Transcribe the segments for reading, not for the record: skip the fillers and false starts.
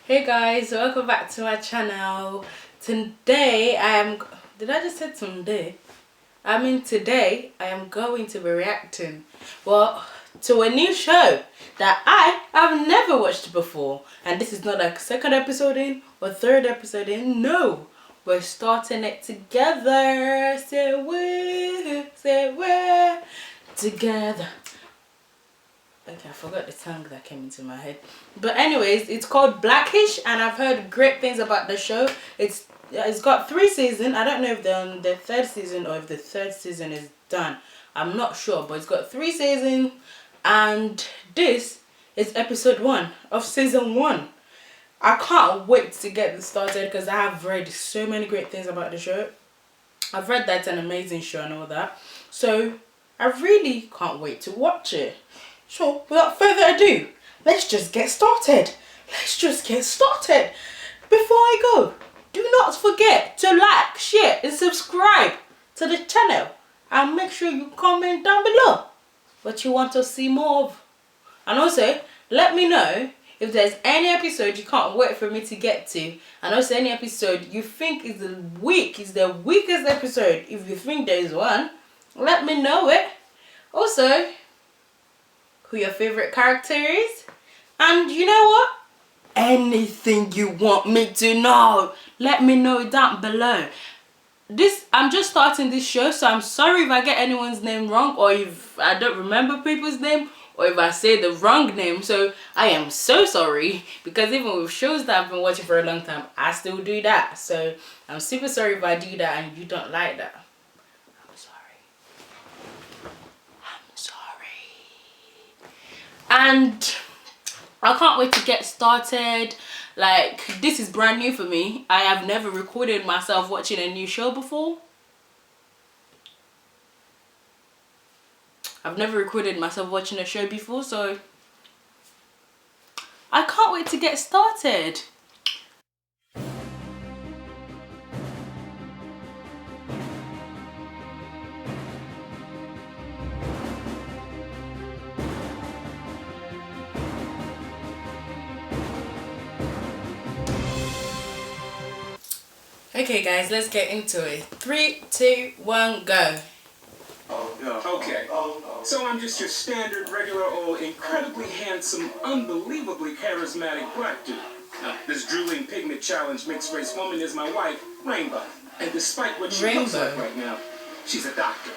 Hey guys, welcome back to my channel. Today did I just say today? Today I am going to be reacting, to a new show that I have never watched before. And this is not like second episode in or third episode in, no. We're starting it together. Say we're together. Okay, I forgot the tongue that came into my head. But anyways, it's called Blackish, and I've heard great things about the show. It's got 3 seasons. I don't know if they're on the 3rd season or if the 3rd season is done. I'm not sure, but it's got 3 seasons, and this is episode 1 of season 1. I can't wait to get this started because I have read so many great things about the show. I've read that it's an amazing show and all that. So I really can't wait to watch it. So, without further ado, let's just get started. Before I go, do not forget to like, share and subscribe to the channel. And make sure you comment down below what you want to see more of. And also, let me know if there's any episode you can't wait for me to get to. And also any episode you think is the weakest episode. If you think there is one, let me know it. Also, who your favorite character is, and you know what, anything you want me to know, let me know down below. I'm just starting this show, so I'm sorry if I get anyone's name wrong, or if I don't remember people's name, or if I say the wrong name. So I am so sorry, because even with shows that I've been watching for a long time, I still do that. So I'm super sorry if I do that and you don't like that. And I can't wait to get started. Like, this is brand new for me. I have never recorded myself watching a new show before. I've never recorded myself watching a show before, so I can't wait to get started. Okay guys, let's get into it. 3, 2, 1, go. Okay, so I'm just your standard, regular old, incredibly handsome, unbelievably charismatic black dude. This drooling pigment challenge mixed race woman is my wife, Rainbow. And despite what she looks like right now, she's a doctor.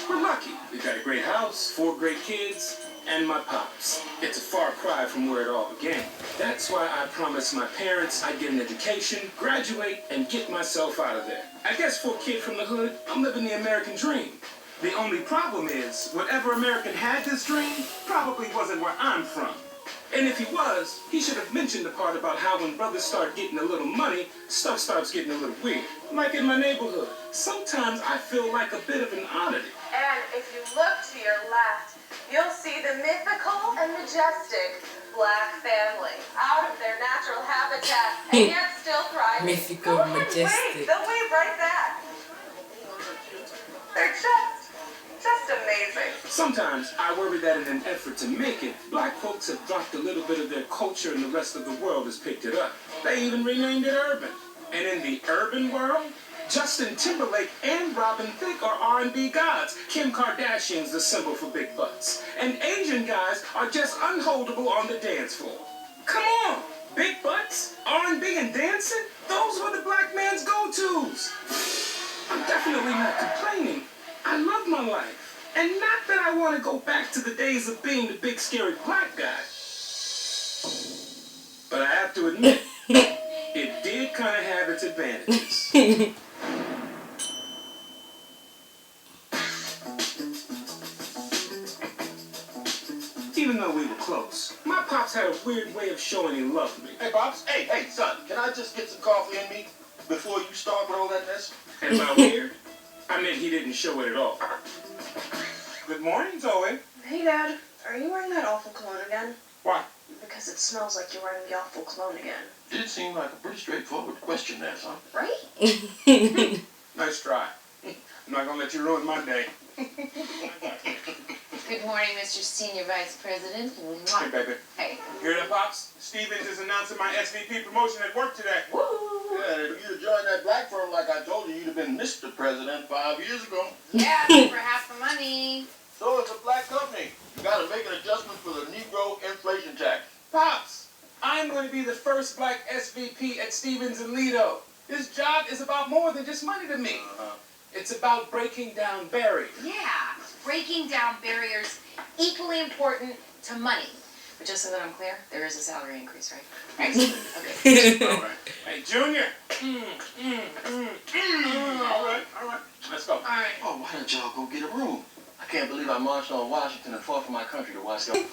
We're lucky. We've got a great house, 4 great kids, and my pops. It's a far cry from where it all began. That's why I promised my parents I'd get an education, graduate, and get myself out of there. I guess for a kid from the hood, I'm living the American dream. The only problem is, whatever American had this dream probably wasn't where I'm from. And if he was, he should have mentioned the part about how when brothers start getting a little money, stuff starts getting a little weird. Like in my neighborhood, sometimes I feel like a bit of an oddity. And if you look to your left, you'll see the mythical and majestic black family out of their natural habitat and yet still thriving. Mythical, majestic. They'll wave right back. They're just amazing. Sometimes I worry that in an effort to make it, black folks have dropped a little bit of their culture and the rest of the world has picked it up. They even renamed it urban. And in the urban world, Justin Timberlake and Robin Thicke are R&B gods. Kim Kardashian's the symbol for big butts. And Asian guys are just unholdable on the dance floor. Come on! Big butts, R&B, and dancing? Those were the black man's go-tos. I'm definitely not complaining. I love my life. And not that I want to go back to the days of being the big scary black guy. But I have to admit, it did kind of have its advantages. Even though we were close, my pops had a weird way of showing he loved me. Hey, Pops. Hey, son. Can I just get some coffee in me before you start with all that mess? And by weird, I meant he didn't show it at all. Good morning, Zoe. Hey, Dad. Are you wearing that awful cologne again? Why? Because it smells like you're wearing the awful cologne again. Did seem like a pretty straightforward question there, son. Right? Nice try. I'm not gonna let you ruin my day. Good morning, Mr. Senior Vice President. Hey, baby. Hey. Hear that, Pops? Stevens is announcing my SVP promotion at work today. Woo! Yeah, if you'd have joined that black firm like I told you, you'd have been Mr. President 5 years ago. Yeah, for half the money. So it's a black company. You gotta make an adjustment for the Negro inflation tax. Pops, I'm going to be the first black SVP at Stevens and Lido. This job is about more than just money to me. It's about breaking down barriers. Yeah, breaking down barriers equally important to money. But just so that I'm clear, there is a salary increase, right? Right? Okay. All right. Hey, Junior. All right. Let's go. All right. Oh, why don't y'all go get a room? I can't believe I marched on Washington and fought for my country to watch them.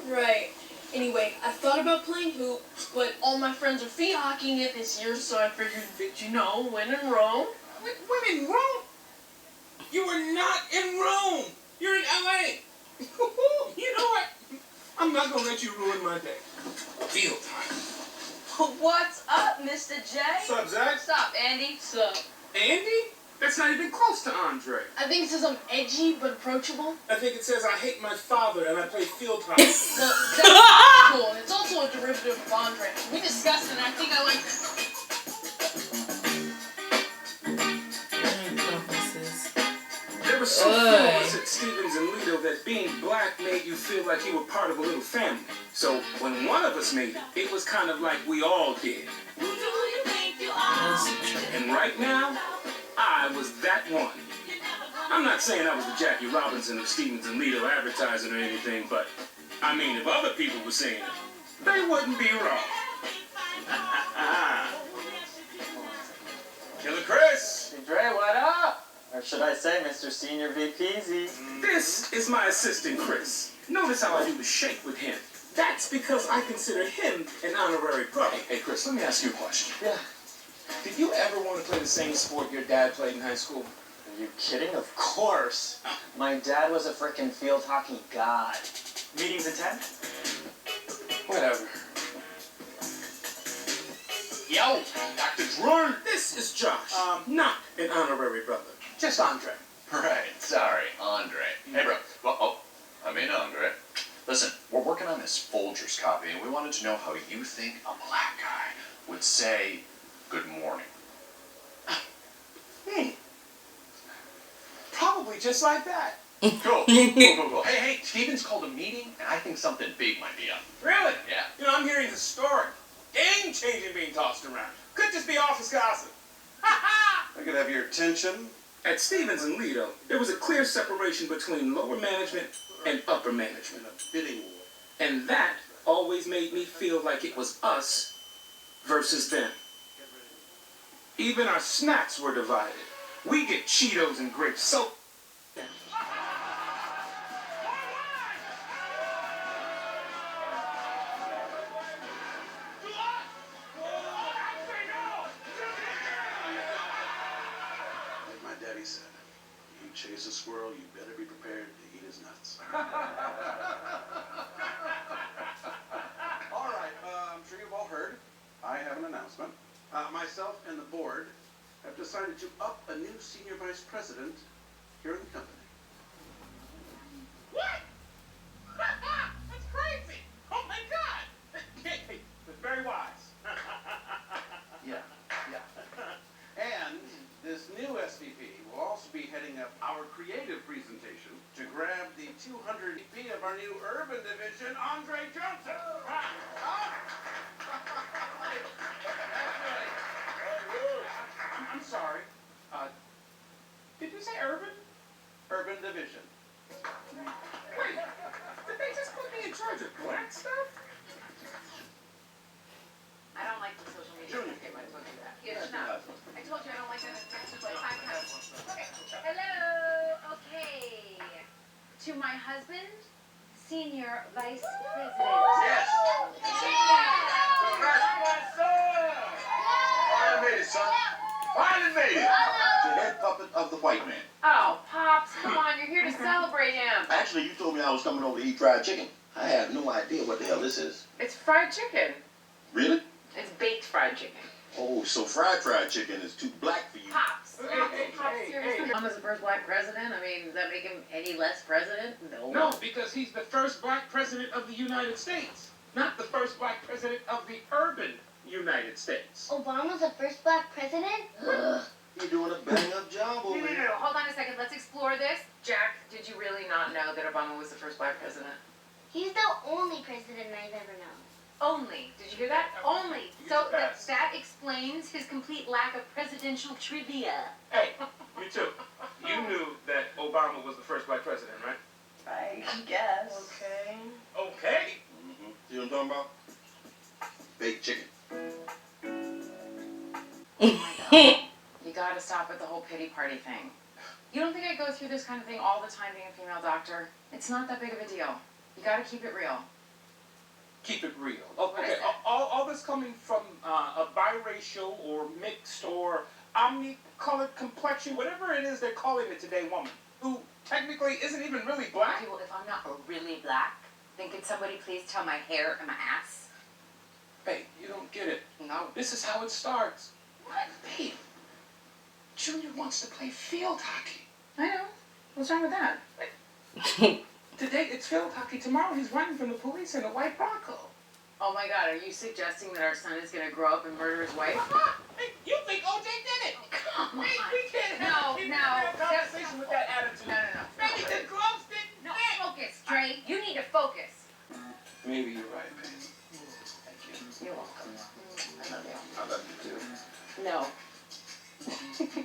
Right. Anyway, I thought about playing hoop, but all my friends are feet hockeying it this year, so I figured that, you know, when in Rome. When in Rome? You were not in Rome. You're in L.A. You know what? I'm not going to let you ruin my day. Field time. What's up, Mr. J? What's up, Zach? What's up, Andy? So, Andy? That's not even close to Andre. I think it says I'm edgy but approachable. I think it says I hate my father and I play field hockey. Well, that's cool, and it's also a derivative of Andre. We discussed it, and I think I like that. There were so few of us at Stevens and Lido that being black made you feel like you were part of a little family. So when one of us made it, it was kind of like we all did. And right now, I was that one. I'm not saying I was the Jackie Robinson of Stevens and Lido advertising or anything, but I mean, if other people were saying it, they wouldn't be wrong. Killer Chris! Hey Dre, what up? Or should I say Mr. Senior VPZ? This is my assistant, Chris. Notice how I do the shake with him. That's because I consider him an honorary brother. Hey, Chris, let me ask you a question. Yeah. Did you ever want to play the same sport your dad played in high school? Are you kidding? Of course. My dad was a frickin' field hockey god. Meetings at 10? Whatever. Yo, Dr. Drew. This is Josh, not an honorary brother. Just Andre. Right, sorry, Andre. Hey, bro. Well, Andre. Listen, we're working on this Folgers copy, and we wanted to know how you think a black guy would say good morning. Probably just like that. Cool. Hey, Steven's called a meeting, and I think something big might be up. Really? Yeah. You know, I'm hearing historic, game-changing being tossed around. Could just be office gossip. I could have your attention. At Stevens and Lido, there was a clear separation between lower management and upper management. Bidding war. And that always made me feel like it was us versus them. Even our snacks were divided. We get Cheetos and grape soda. Like my daddy said, you chase a squirrel, you better be prepared to eat his nuts. All right, I'm sure you've all heard. I have an announcement. Myself and the board have decided to up a new senior vice president here in the company. What? That's crazy. Oh my God. Hey, that's very wise. Yeah. And this new SVP will also be heading up our creative presentation to grab the 200 EP of our new urban division, Andre Johnson. I'm sorry. Did you say urban? Urban division. Wait, did they just put me in charge of black stuff? I don't like the social media. Junior. Okay, I told you that. Yes, no. I told you I don't like that. Okay. Hello. Okay. To my husband, Senior Vice President. Yes. Congrats, my son. Finally made it, son. Finally made it. The head puppet of the white man. Oh, Pops, come on, you're here to celebrate him. Actually, you told me I was coming over to eat fried chicken. I have no idea what the hell this is. It's fried chicken. Really? It's baked fried chicken. Oh, so fried chicken is too black for you. Pops. Obama's the first black president. I mean, does that make him any less president? No. No, because he's the first black president of the United States, not the first black president of the urban United States. Obama's the first black president? You're doing a bang-up job over No. here. Hold on a second. Let's explore this. Jack, did you really not know that Obama was the first black president? He's the only president I've ever known. Only. Did you hear that? Only. You So pass. that explains his complete lack of presidential trivia. Hey, you too. You knew that Obama was the first black president, right? I guess. Okay. Okay. Mm-hmm. See what I'm talking about? Baked chicken. You gotta stop with the whole pity party thing. You don't think I go through this kind of thing all the time being a female doctor? It's not that big of a deal. You gotta keep it real. Keep it real. Okay, is that? all this coming from a biracial or mixed or omnicolored complexion, whatever it is they're calling it today, woman, who technically isn't even really black. Okay, well, if I'm not really black, then could somebody please tell my hair and my ass? Babe, you don't get it. No. This is how it starts. What? Babe, Junior wants to play field hockey. I know. What's wrong with that? Today it's field hockey. Tomorrow he's running from the police in a white Bronco. Oh my God, are you suggesting that our son is gonna grow up and murder his wife? Hey, you think OJ did it? Come on. We can't have a conversation with that attitude. No. Maybe the gloves didn't No, fit. focus, Dre. You need to focus. Maybe you're right, babe. Thank you. You're welcome. I love you. I love you too. No.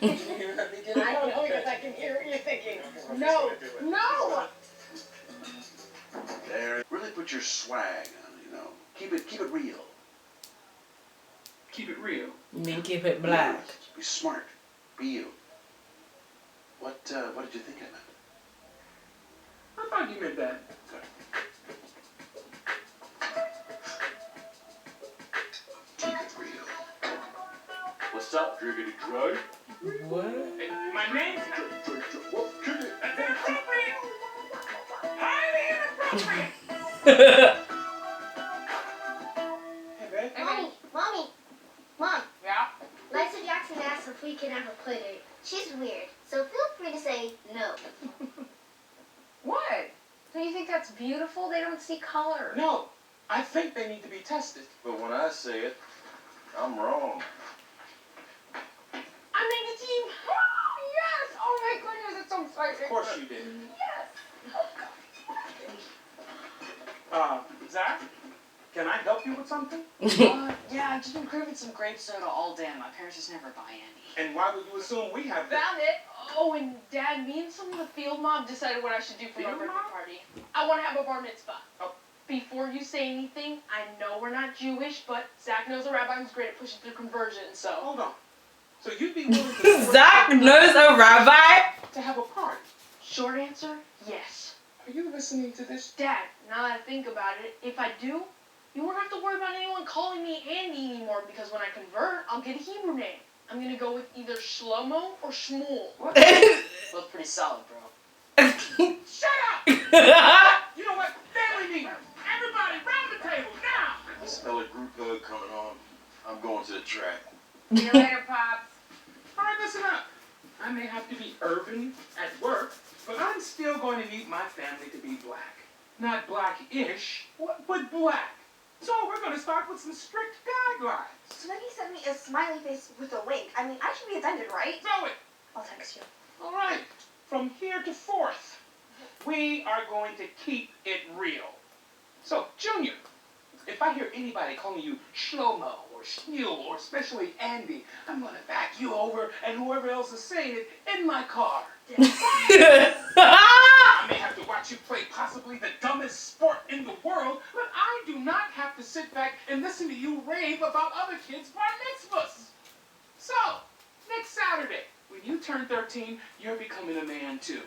You let me get it I out? know Okay. because I can hear what you're thinking. I'm No. just gonna do it. No. There. Really put your swag on, you know. Keep it real. Keep it real. You mean keep it black? Be smart. Be you. What did you think I meant? I thought you meant that. Good. Keep it real. What's up, driggity drug? What? Hey, my name's inappropriate. Highly inappropriate. Hey, babe. Mommy, Mom, Yeah? Liza Jackson asked if we can have a play date. She's weird, so feel free to say no. What? Don't you think that's beautiful? They don't see color. No, I think they need to be tested. But when I say it, I'm wrong. I'm in the team. Yes! Oh my goodness, it's so exciting. Of course you did. Yes. Zach, can I help you with something? Yeah, I've just been craving some grape soda all day. My parents just never buy any. And why would you assume we have that? Found it. Oh, and Dad, me and some of the field mob decided what I should do for my Field birthday mob? party. I want to have a bar mitzvah. Oh. Before you say anything, I know we're not Jewish, but Zach knows a rabbi who's great at pushing through conversion, so. Hold on. So you'd be willing to Zach knows a rabbi? to have a party? Short answer, yes. Are you listening to this? Dad, now that I think about it, if I do, you won't have to worry about anyone calling me Andy anymore because when I convert, I'll get a Hebrew name. I'm gonna go with either Shlomo or Shmuel. Both pretty solid, bro. Shut up! You know what? Family meeting. Everybody, round the table now. I smell a group hug coming on. I'm going to the track. See you later, Pops. All right, listen up. I may have to be urban at work, but I'm still going to need my family to be black. Not black-ish, but black. So we're going to start with some strict guidelines. So then he sent me a smiley face with a link. I mean, I should be offended, right? Throw it. I'll text you. All right. From here to fourth, we are going to keep it real. So, Junior, if I hear anybody calling you Shlomo or Shmuel or especially Andy, I'm going to back you over and whoever else is saying it in my car. I may have to watch you play possibly the dumbest sport in the world, but I do not have to sit back and listen to you rave about other kids' bar mitzvahs. So, next Saturday, when you turn 13, you're becoming a man too.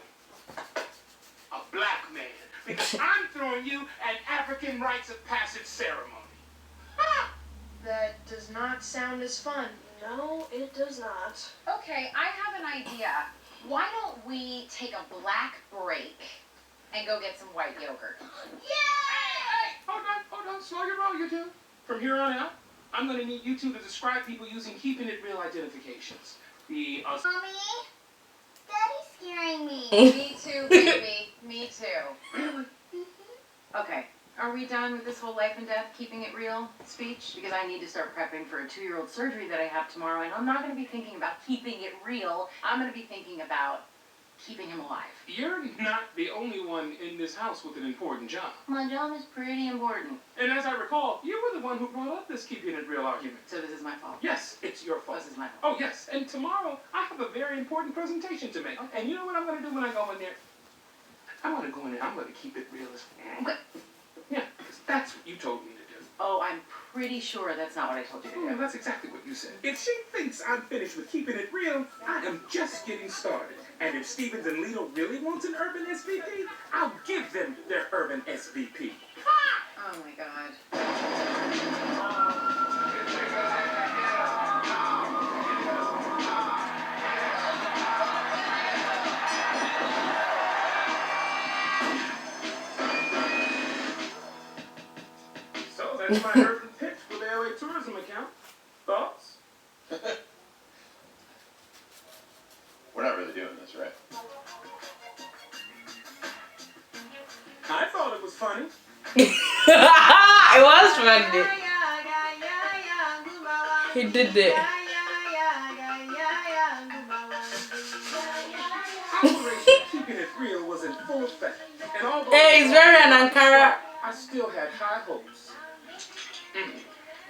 A black man. Because I'm throwing you an African rites of passage ceremony. Ah! That does not sound as fun. No, it does not. Okay, I have an idea. Why don't we take a black break and go get some white yogurt? Hey, hold on, slow your roll, you two. From here on out, I'm gonna need you two to describe people using keeping it real identifications. The Mommy, Daddy's scaring me. Me too, baby. Me too. Really? Okay, are we done with this whole life and death, keeping it real speech? Because I need to start prepping for a 2-year-old surgery that I have tomorrow, and I'm not going to be thinking about keeping it real. I'm going to be thinking about keeping him alive. You're not the only one in this house with an important job. My job is pretty important. And as I recall, you were the one who brought up this keeping it real argument. So this is my fault? Yes, it's your fault. This is my fault. Oh, yes. And tomorrow, I have a very important presentation to make. Okay. And you know what I'm going to do when I go in there? I'm going to go in there. I'm going to keep it real as What? Yeah, because that's what you told me to do. Oh, I'm pretty sure that's not what I told you to do. Oh, that's exactly what you said. If she thinks I'm finished with keeping it real, I am just getting started. And if Stevens and Lido really wants an urban SVP, I'll give them their urban SVP. Oh my God. So that's my urban pitch for the LA tourism account. Thoughts? We're not really doing this, right? I thought it was funny. It was funny. He did it. Operation Keeping It Real was in full effect. And although Hey, he's wearing an Ankara. I still had high hopes.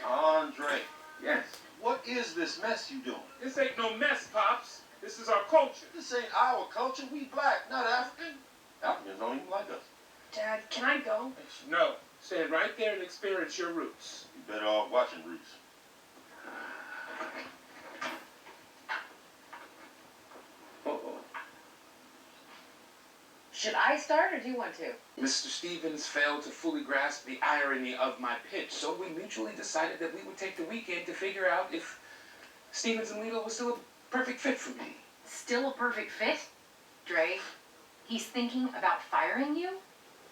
Andre, Yes. what is this mess you doing? This ain't no mess, Pops. This is our culture. This ain't our culture. We black, not African. Africans don't even like us. Dad, can I go? No. Stand right there and experience your roots. You better off watching Roots. Uh-oh. Should I start or do you want to? Mr. Stevens failed to fully grasp the irony of my pitch, so we mutually decided that we would take the weekend to figure out if Stevens and Lido was still a perfect fit for me. Still a perfect fit? Dre, he's thinking about firing you?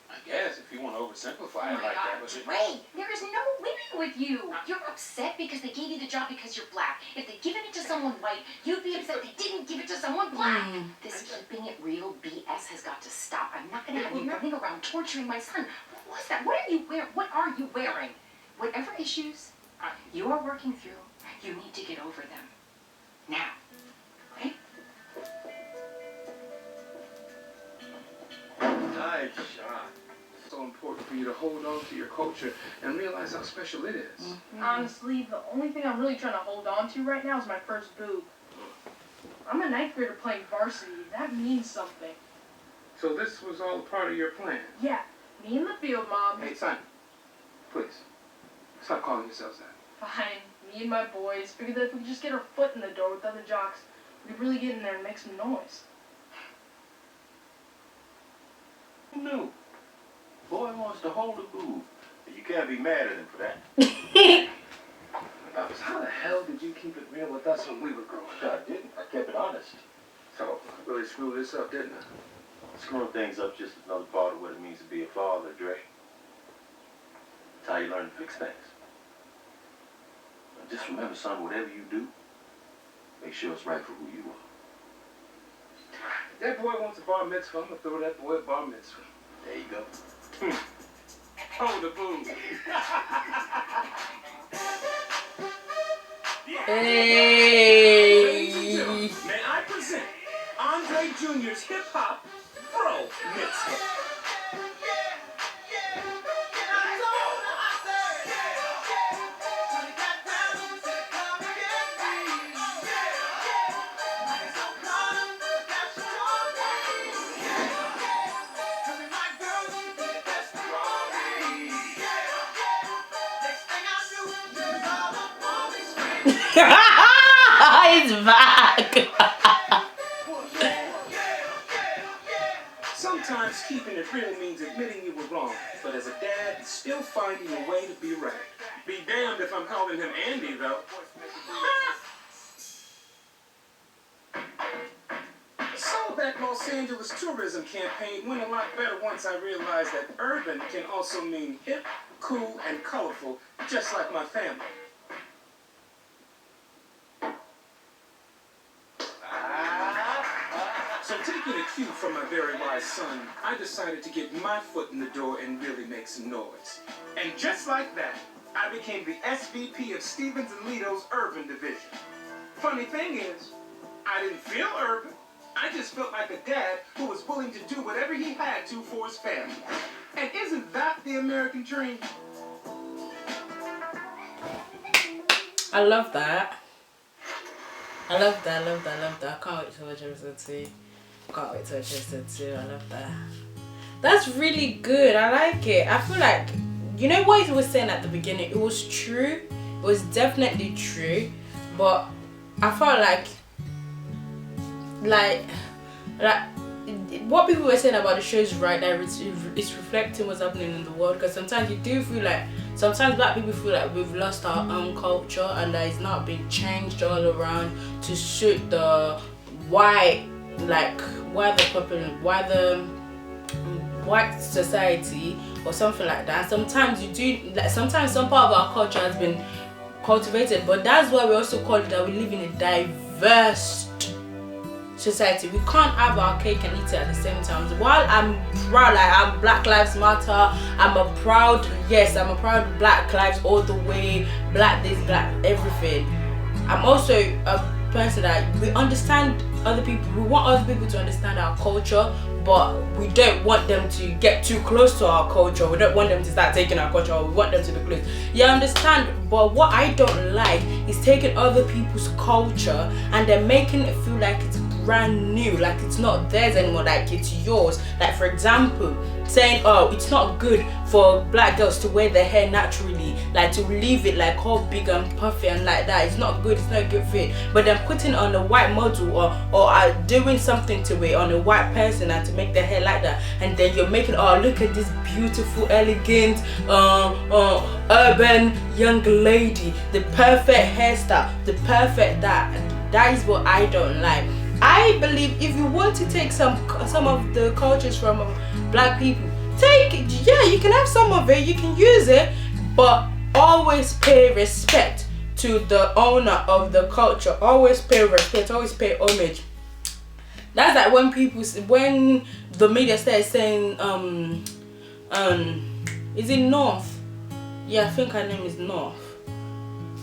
I guess, if you want to oversimplify Oh it my like that. God, But Dre, there is no winning with you. You're upset because they gave you the job because you're black. If they'd given it to someone white, you'd be upset they didn't give it to someone black. This keeping it real BS has got to stop. I'm not going to have you running around torturing my son. What was that? What are you wearing? What are you wearing? Whatever issues you are working through, you need to get over them. Now. Okay? Nice shot. it's so important for you to hold on to your culture and realize how special it is. Honestly, the only thing I'm really trying to hold on to right now is my first boob. I'm a 9th grader playing varsity. That means something. So this was all part of your plan? Yeah, me in the field, Mom. Hey, son, please, stop calling yourselves that. Fine. Me and my boys figured that if we could just get our foot in the door with other jocks, we could really get in there and make some noise. Who knew? Boy wants to hold a boob. You can't be mad at him for that. Babs, how the hell did you keep it real with us when we were growing up? I didn't. I kept it honest. So, I really screwed this up, didn't I? Screwing things up just another part of what it means to be a father, Dre. It's how you learn to fix things. Now just remember, son, whatever you do, make sure it's right for who you are. If that boy wants a bar mitzvah, I'm gonna throw that boy a bar mitzvah. There you go. Oh, the boob. Hey. Ladies and gentlemen, may I present Andre Jr.'s Hip Hop Bro Mitzvah. He's back. Sometimes keeping it real means admitting you were wrong, but as a dad, still finding a way to be right. Be damned if I'm calling him Andy, though. So that Los Angeles tourism campaign went a lot better once I realized that urban can also mean hip, cool, and colorful, just like my family. cue from my very wise son, I decided to get my foot in the door and really make some noise. And just like that, I became the SVP of Stevens and Lito's Urban Division. Funny thing is, I didn't feel urban. I just felt like a dad who was willing to do whatever he had to for his family. And isn't that the American dream? I love that. I love that. I can't wait to watch episode 2. I love that. That's really good. I like it. I feel like, you know what he was saying at the beginning? It was true. It was definitely true. But I felt like what people were saying about the show is right, that it's reflecting what's happening in the world. Because sometimes you do feel like, sometimes black people feel like we've lost our own culture and that it's not being changed all around to suit the white society or something like that. Sometimes you do, like, sometimes some part of our culture has been cultivated, but that's why we also call it that we live in a diverse society. We can't have our cake and eat it at the same time. While I'm proud, like, I'm Black Lives Matter, I'm a proud Black Lives all the way, black this, black everything. I'm also a person that we understand other people, we want other people to understand our culture, but we don't want them to get too close to our culture. We don't want them to start taking our culture, we want them to be close. Yeah, I understand, but what I don't like is taking other people's culture and then making it feel like it's brand new, like it's not theirs anymore, like it's yours. Like, for example, saying, oh, it's not good for black girls to wear their hair naturally, like to leave it like all big and puffy and like that. It's not good, it's not a good fit. But then putting on a white model or doing something to it on a white person and to make their hair like that, and then you're making, oh, look at this beautiful, elegant, urban young lady, the perfect hairstyle, the perfect that is what I don't like. I believe if you want to take some of the cultures from black people, take it. Yeah, you can have some of it, you can use it, but always pay respect to the owner of the culture. Always pay respect, always pay homage. That's like when the media started saying is it North? Yeah, I think her name is North,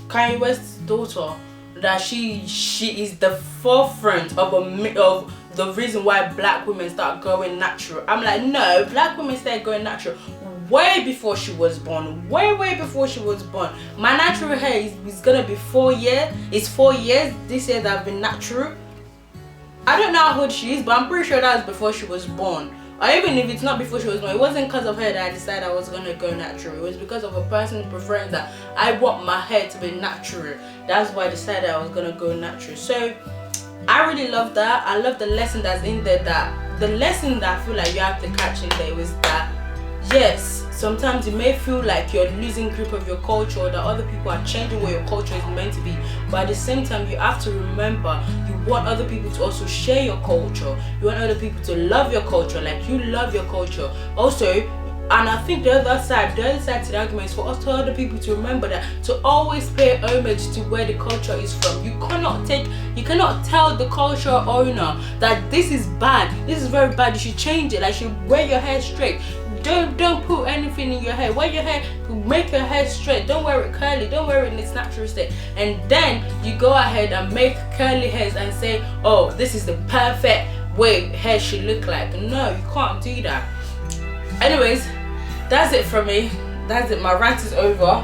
Kanye West's daughter, that she is the forefront of the reason why black women start going natural. I'm like, no, black women started going natural way before she was born. Way before she was born. My natural hair is gonna be 4 years. It's 4 years this year that I've been natural. I don't know how old she is, but I'm pretty sure that was before she was born. Or even if it's not before she was born, it wasn't because of her that I decided I was gonna go natural. It was because of a person preferring that I want my hair to be natural. That's why I decided I was gonna go natural. So I really love that. I love the lesson that's in there. That the lesson that I feel like you have to catch in there was that, yes, sometimes you may feel like you're losing grip of your culture, or that other people are changing what your culture is meant to be, but at the same time you have to remember you want other people to also share your culture. You want other people to love your culture like you love your culture also. And I think the other side to the argument is for us, to other people, to remember that to always pay homage to where the culture is from. You cannot tell the culture owner that this is bad, this is very bad, you should change it, like you should wear your hair straight. Don't put anything in your hair. Wear your hair, make your hair straight. Don't wear it curly, don't wear it in its natural state. And then you go ahead and make curly hairs and say, oh, this is the perfect way hair should look like. No, you can't do that. Anyways, that's it from me. That's it. My rant is over.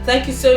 Thank you so much.